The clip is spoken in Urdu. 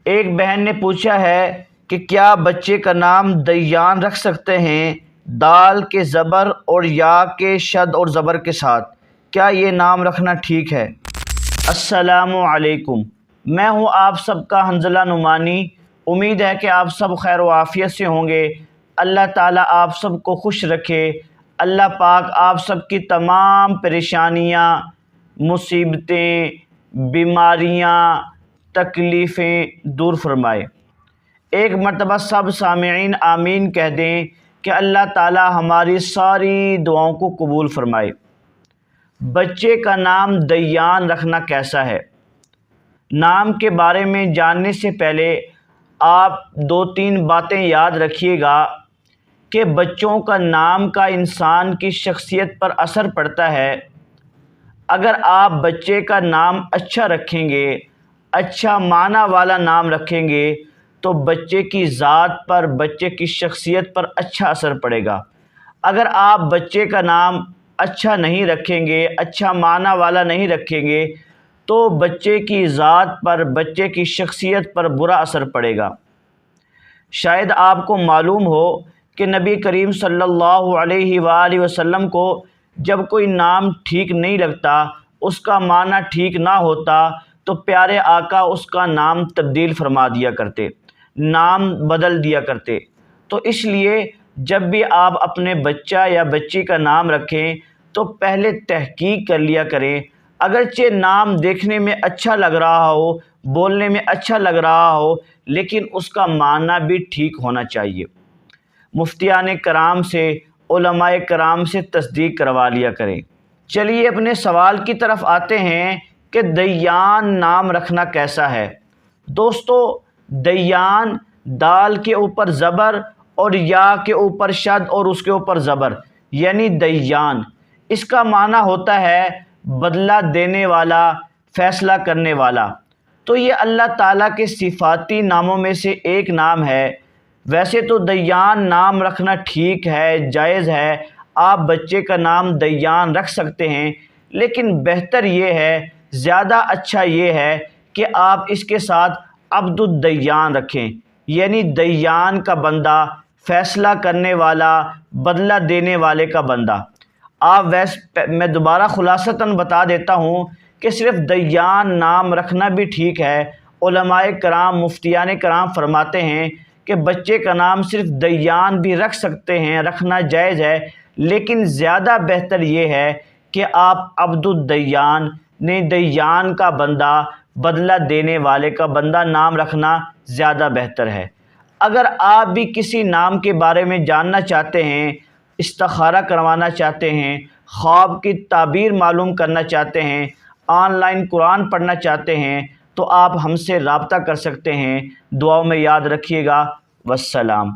ایک بہن نے پوچھا ہے کہ کیا بچے کا نام دیان رکھ سکتے ہیں دال کے زبر اور یا کے شد اور زبر کے ساتھ؟ کیا یہ نام رکھنا ٹھیک ہے؟ السلام علیکم، میں ہوں آپ سب کا حنظلہ نعمانی۔ امید ہے کہ آپ سب خیر و عافیت سے ہوں گے۔ اللہ تعالیٰ آپ سب کو خوش رکھے۔ اللہ پاک آپ سب کی تمام پریشانیاں، مصیبتیں، بیماریاں، تکلیفیں دور فرمائے۔ ایک مرتبہ سب سامعین آمین کہہ دیں کہ اللہ تعالیٰ ہماری ساری دعاؤں کو قبول فرمائے۔ بچے کا نام دیان رکھنا کیسا ہے؟ نام کے بارے میں جاننے سے پہلے آپ 2-3 باتیں یاد رکھیے گا کہ بچوں کا نام کا انسان کی شخصیت پر اثر پڑتا ہے۔ اگر آپ بچے کا نام اچھا رکھیں گے، اچھا معنی والا نام رکھیں گے، تو بچے کی ذات پر، بچے کی شخصیت پر اچھا اثر پڑے گا۔ اگر آپ بچے کا نام اچھا نہیں رکھیں گے، اچھا معنی والا نہیں رکھیں گے، تو بچے کی ذات پر، بچے کی شخصیت پر برا اثر پڑے گا۔ شاید آپ کو معلوم ہو کہ نبی کریم صلی اللہ علیہ وآلہ وسلم کو جب کوئی نام ٹھیک نہیں لگتا، اس کا معنی ٹھیک نہ ہوتا، تو پیارے آقا اس کا نام تبدیل فرما دیا کرتے، نام بدل دیا کرتے۔ تو اس لیے جب بھی آپ اپنے بچہ یا بچی کا نام رکھیں تو پہلے تحقیق کر لیا کریں۔ اگرچہ نام دیکھنے میں اچھا لگ رہا ہو، بولنے میں اچھا لگ رہا ہو، لیکن اس کا معنی بھی ٹھیک ہونا چاہیے۔ مفتیان کرام سے، علماء کرام سے تصدیق کروا لیا کریں۔ چلیے اپنے سوال کی طرف آتے ہیں کہ دیان نام رکھنا کیسا ہے؟ دوستو، دیان دال کے اوپر زبر اور یا کے اوپر شد اور اس کے اوپر زبر، یعنی دیان، اس کا معنی ہوتا ہے بدلہ دینے والا، فیصلہ کرنے والا۔ تو یہ اللہ تعالیٰ کے صفاتی ناموں میں سے ایک نام ہے۔ ویسے تو دیان نام رکھنا ٹھیک ہے، جائز ہے، آپ بچے کا نام دیان رکھ سکتے ہیں، لیکن بہتر یہ ہے، زیادہ اچھا یہ ہے کہ آپ اس کے ساتھ عبد الدیان رکھیں، یعنی دیان کا بندہ، فیصلہ کرنے والا، بدلہ دینے والے کا بندہ۔ میں دوبارہ خلاصتاً بتا دیتا ہوں کہ صرف دیان نام رکھنا بھی ٹھیک ہے۔ علماء کرام، مفتیان کرام فرماتے ہیں کہ بچے کا نام صرف دیان بھی رکھ سکتے ہیں، رکھنا جائز ہے، لیکن زیادہ بہتر یہ ہے کہ آپ عبد الدیان، دیان کا بندہ، بدلہ دینے والے کا بندہ نام رکھنا زیادہ بہتر ہے۔ اگر آپ بھی کسی نام کے بارے میں جاننا چاہتے ہیں، استخارہ کروانا چاہتے ہیں، خواب کی تعبیر معلوم کرنا چاہتے ہیں، آن لائن قرآن پڑھنا چاہتے ہیں، تو آپ ہم سے رابطہ کر سکتے ہیں۔ دعاؤں میں یاد رکھیے گا۔ والسلام۔